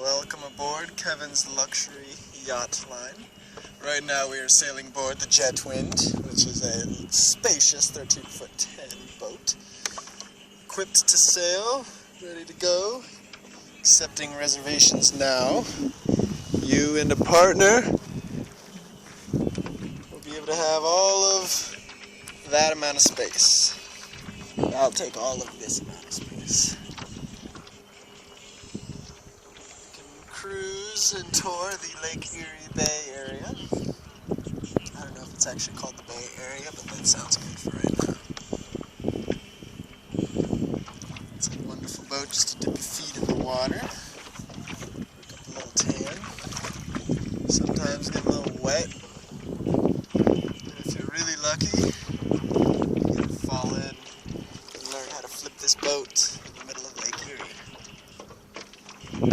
Welcome aboard Kevin's luxury yacht line. Right now we are sailing aboard the Jetwind, which is a spacious 13'10" boat. Equipped to sail, ready to go. Accepting reservations now. You and a partner will be able to have all of that amount of space. I'll take all of this amount of space. Cruise and tour the Lake Erie Bay area. I don't know if it's actually called the Bay Area, but that sounds good for right now. It's a wonderful boat just to dip your feet in the water. Pick up a little tan. Sometimes get a little wet. And if you're really lucky, you can fall in and learn how to flip this boat in the middle of Lake Erie.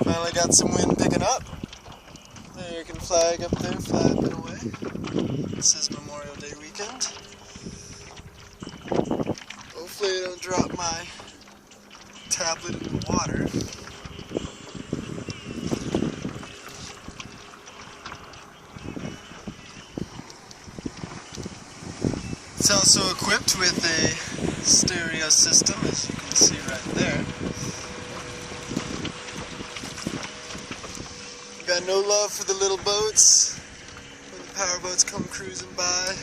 Finally got some wind picking up. American flag up there, flapping away. This is Memorial Day weekend. Hopefully I don't drop my tablet in the water. It's also equipped with a stereo system, as you can see right there. Got no love for the little boats when the power boats come cruising by.